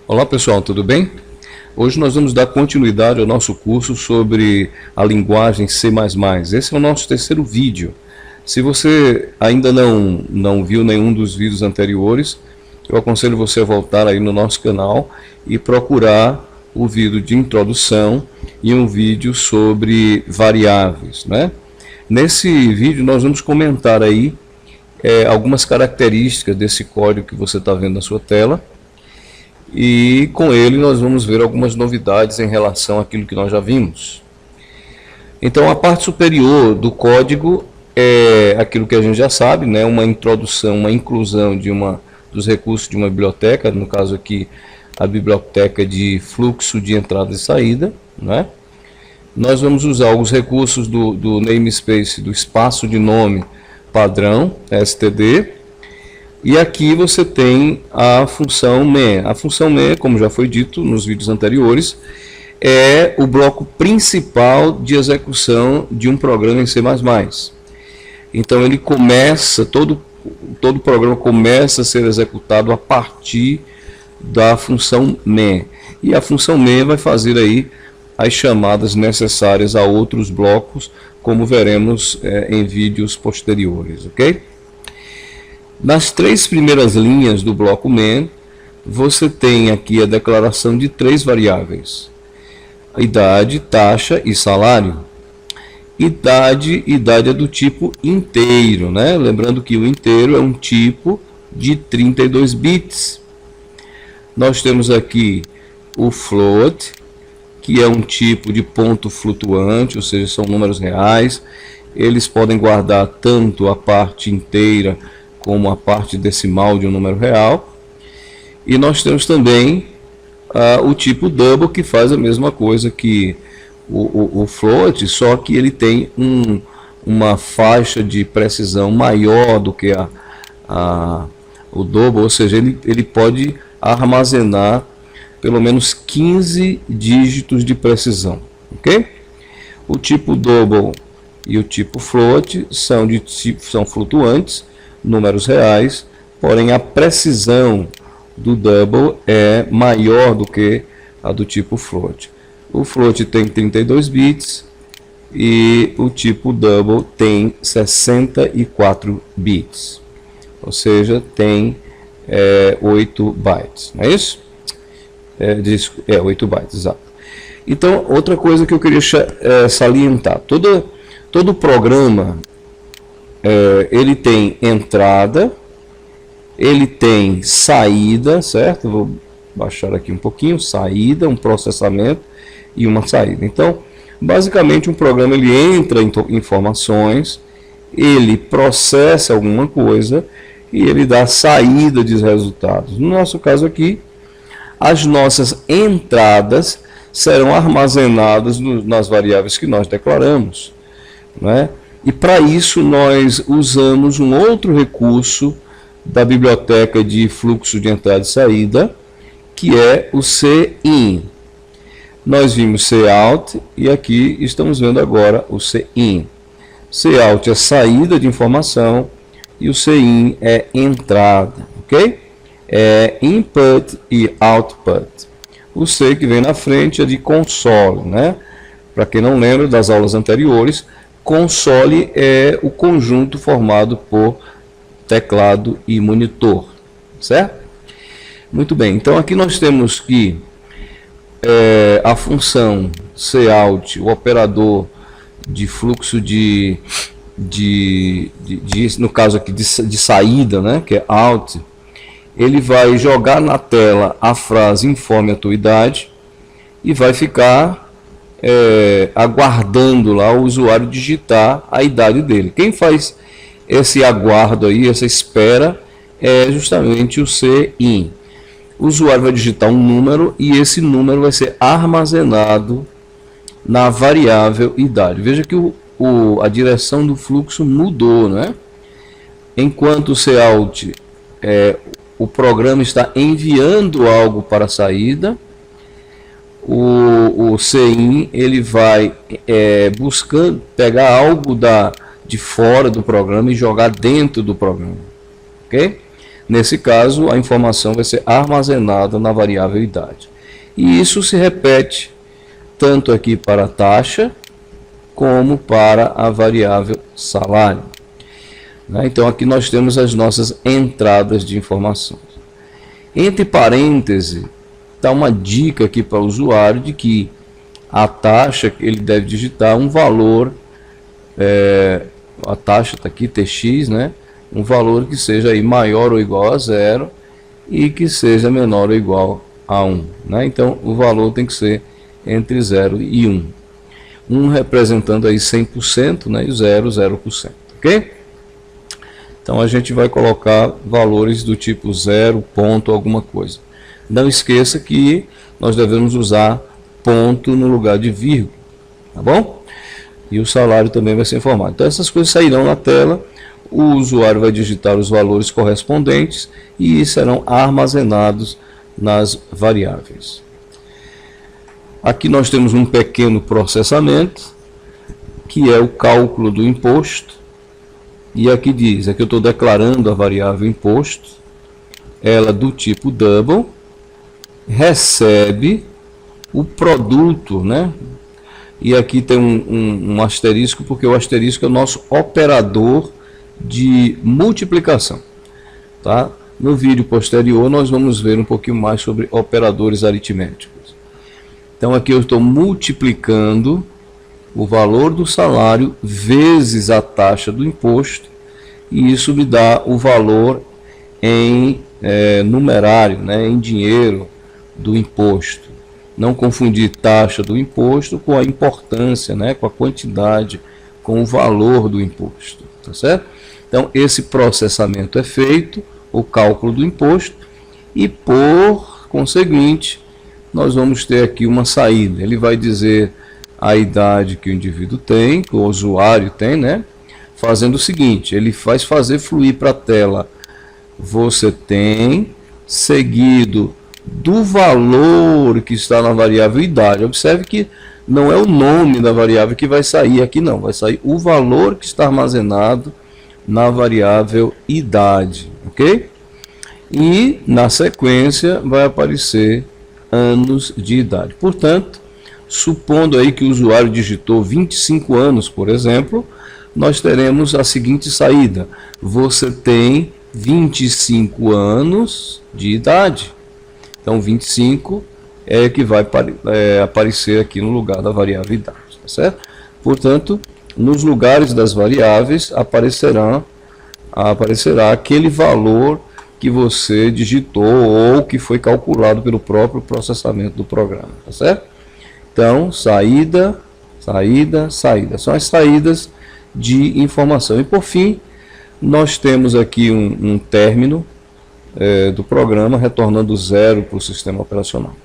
Olá pessoal, tudo bem? Hoje nós vamos dar continuidade ao nosso curso sobre a linguagem C++. Esse é o nosso terceiro vídeo. Se você ainda não viu nenhum dos vídeos anteriores, eu aconselho você a voltar aí no nosso canal e procurar o vídeo de introdução e um vídeo sobre variáveis, né? Nesse vídeo nós vamos comentar aí algumas características desse código que você está vendo na sua tela. E com ele nós vamos ver algumas novidades em relação àquilo que nós já vimos. Então a parte superior do código é aquilo que a gente já sabe, né? Uma introdução, uma inclusão dos recursos de uma biblioteca, no caso aqui a biblioteca de fluxo de entrada e saída, né? Nós vamos usar os recursos do namespace, do espaço de nome padrão, std. E aqui você tem a função main. A função main, como já foi dito nos vídeos anteriores, é o bloco principal de execução de um programa em C++. Então ele começa, todo programa começa a ser executado a partir da função main. E a função main vai fazer aí as chamadas necessárias a outros blocos, como veremos em vídeos posteriores, ok? Nas três primeiras linhas do bloco main, você tem aqui a declaração de três variáveis: idade, taxa e salário. Idade é do tipo inteiro, né? Lembrando que o inteiro é um tipo de 32 bits. Nós temos aqui o float, que é um tipo de ponto flutuante, ou seja, são números reais. Eles podem guardar tanto a parte inteira como a parte decimal de um número real. E nós temos também o tipo double, que faz a mesma coisa que o float, só que ele tem uma faixa de precisão maior do que o double, ou seja, ele pode armazenar pelo menos 15 dígitos de precisão, ok? O tipo double e o tipo float são flutuantes, números reais, porém a precisão do double é maior do que a do tipo float. O float tem 32 bits e o tipo double tem 64 bits, ou seja, tem 8 bytes, não é isso? 8 bytes, exato. Então, outra coisa que eu queria salientar: todo programa ele tem entrada, ele tem saída, certo? Vou baixar aqui um pouquinho: saída, um processamento e uma saída. Então, basicamente, um programa ele entra em informações, ele processa alguma coisa e ele dá saída de resultados. No nosso caso aqui, as nossas entradas serão armazenadas nas variáveis que nós declaramos, né? E para isso nós usamos um outro recurso da biblioteca de fluxo de entrada e saída, que é o cin. Nós vimos cout e aqui estamos vendo agora o cin. Cout é saída de informação e o cin é entrada, ok? É input e output. O C que vem na frente é de console, né? Para quem não lembra das aulas anteriores, console é o conjunto formado por teclado e monitor, certo? Muito bem, então aqui nós temos que a função cout, o operador de fluxo no caso aqui de saída, né, que é out, ele vai jogar na tela a frase informe a tua idade e vai ficar aguardando lá o usuário digitar a idade dele. Quem faz esse aguardo aí, essa espera, é justamente o cin. O usuário vai digitar um número e esse número vai ser armazenado na variável idade. Veja que a direção do fluxo mudou, né? Enquanto o cout o programa está enviando algo para a saída, o cin ele vai buscando pegar algo de fora do programa e jogar dentro do programa, ok? Nesse caso, a informação vai ser armazenada na variável idade. E isso se repete tanto aqui para a taxa, como para a variável salário. Então aqui nós temos as nossas entradas de informações. Entre parênteses, está uma dica aqui para o usuário de que a taxa, ele deve digitar um valor, a taxa está aqui, TX, né? Um valor que seja aí maior ou igual a 0 e que seja menor ou igual a 1. Né? Então o valor tem que ser entre 0 e 1. 1 representando aí 100%, né? E 0, 0%. Ok? Então a gente vai colocar valores do tipo 0, ponto, alguma coisa. Não esqueça que nós devemos usar ponto no lugar de vírgula, tá bom? E o salário também vai ser informado. Então essas coisas sairão na tela, o usuário vai digitar os valores correspondentes e serão armazenados nas variáveis. Aqui nós temos um pequeno processamento, que é o cálculo do imposto. E aqui diz, aqui eu estou declarando a variável imposto, ela do tipo double, recebe o produto, né? E aqui tem um asterisco, porque o asterisco é o nosso operador de multiplicação. Tá? No vídeo posterior nós vamos ver um pouquinho mais sobre operadores aritméticos. Então aqui eu estou multiplicando o valor do salário vezes a taxa do imposto, e isso me dá o valor em numerário, né, em dinheiro do imposto. Não confundir taxa do imposto com a importância, né, com a quantidade, com o valor do imposto. Tá certo? Então esse processamento é feito, o cálculo do imposto, e por conseguinte nós vamos ter aqui uma saída. Ele vai dizer a idade que o indivíduo tem, que o usuário tem, né? Fazendo o seguinte, ele faz fazer fluir para a tela, você tem, seguido do valor que está na variável idade. Observe que não é o nome da variável que vai sair aqui, não. Vai sair o valor que está armazenado na variável idade, ok? E na sequência vai aparecer anos de idade. Portanto, supondo aí que o usuário digitou 25 anos, por exemplo, nós teremos a seguinte saída. Você tem 25 anos de idade. Então 25 é que vai aparecer aqui no lugar da variável idade, tá certo? Portanto, nos lugares das variáveis aparecerá aquele valor que você digitou ou que foi calculado pelo próprio processamento do programa, tá certo? Então, saída, saída, saída. São as saídas de informação. E por fim, nós temos aqui um término do programa, retornando 0 para o sistema operacional.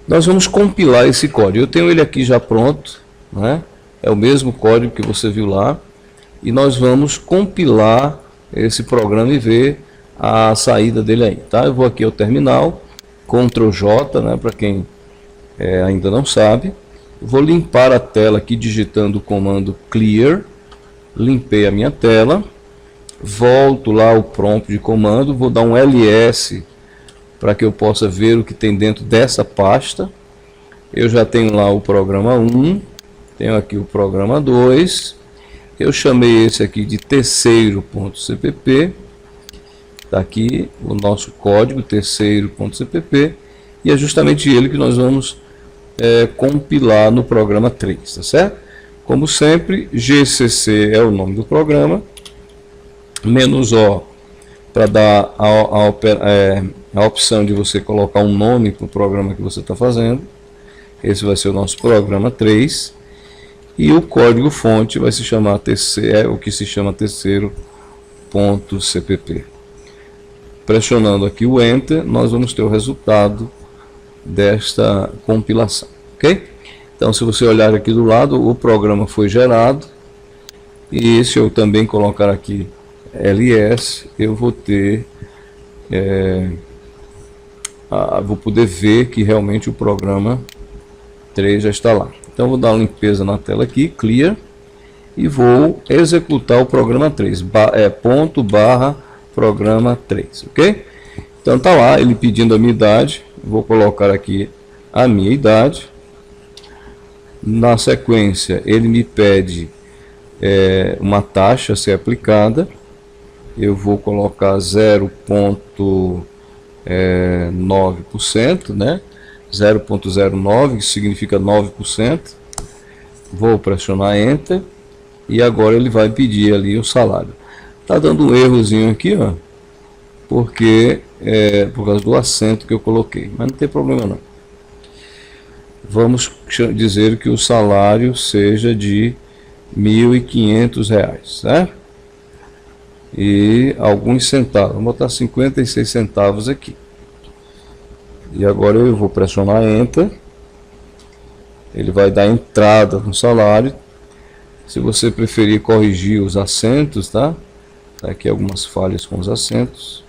Nós vamos compilar esse código. Eu tenho ele aqui já pronto, né? É o mesmo código que você viu lá. E nós vamos compilar esse programa e ver a saída dele aí. Tá? Eu vou aqui ao terminal, Ctrl J, né, para quem ainda não sabe. Vou limpar a tela aqui digitando o comando clear. Limpei a minha tela. Volto lá ao prompt de comando, vou dar um ls para que eu possa ver o que tem dentro dessa pasta. Eu já tenho lá o programa 1, tenho aqui o programa 2, eu chamei esse aqui de terceiro.cpp, está aqui o nosso código terceiro.cpp, e é justamente ele que nós vamos compilar no programa 3, tá certo? Como sempre, GCC é o nome do programa, -O para dar a opção de você colocar um nome para o programa que você está fazendo. Esse vai ser o nosso programa 3. E o código fonte vai se chamar o que se chama terceiro.cpp. Pressionando aqui o Enter, nós vamos ter o resultado desta compilação. Ok? Então, se você olhar aqui do lado, o programa foi gerado. E se eu também colocar aqui ls, eu vou ter vou poder ver que realmente o programa 3 já está lá. Então vou dar uma limpeza na tela aqui, clear, e vou executar o programa 3, programa 3, ok? Então tá lá ele pedindo a minha idade, vou colocar aqui a minha idade. Na sequência ele me pede uma taxa a ser aplicada, eu vou colocar 0,9%, né? 0,09, que significa 9%. Vou pressionar Enter e agora ele vai pedir ali o salário. Tá dando um errozinho aqui, ó, porque por causa do acento que eu coloquei, mas não tem problema não. Vamos dizer que o salário seja de R$ 1.500, né? E alguns centavos, vou botar 56 centavos aqui. E agora eu vou pressionar Enter. Ele vai dar entrada no salário. Se você preferir corrigir os acentos, tá? Tá aqui algumas falhas com os acentos.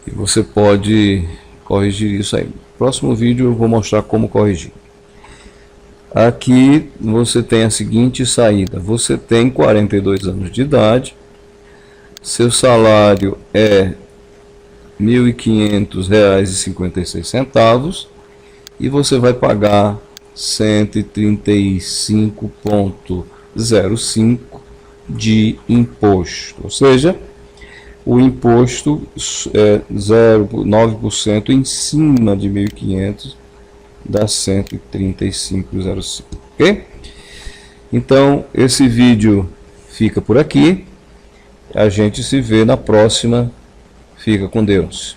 E você pode corrigir isso aí. No próximo vídeo eu vou mostrar como corrigir. Aqui você tem a seguinte saída. Você tem 42 anos de idade. Seu salário é R$ 1.500,56 e você vai pagar 135,05 de imposto, ou seja, o imposto é 0,9% em cima de 1.500 dá 135,05, ok? Então esse vídeo fica por aqui, a gente se vê na próxima. Fica com Deus.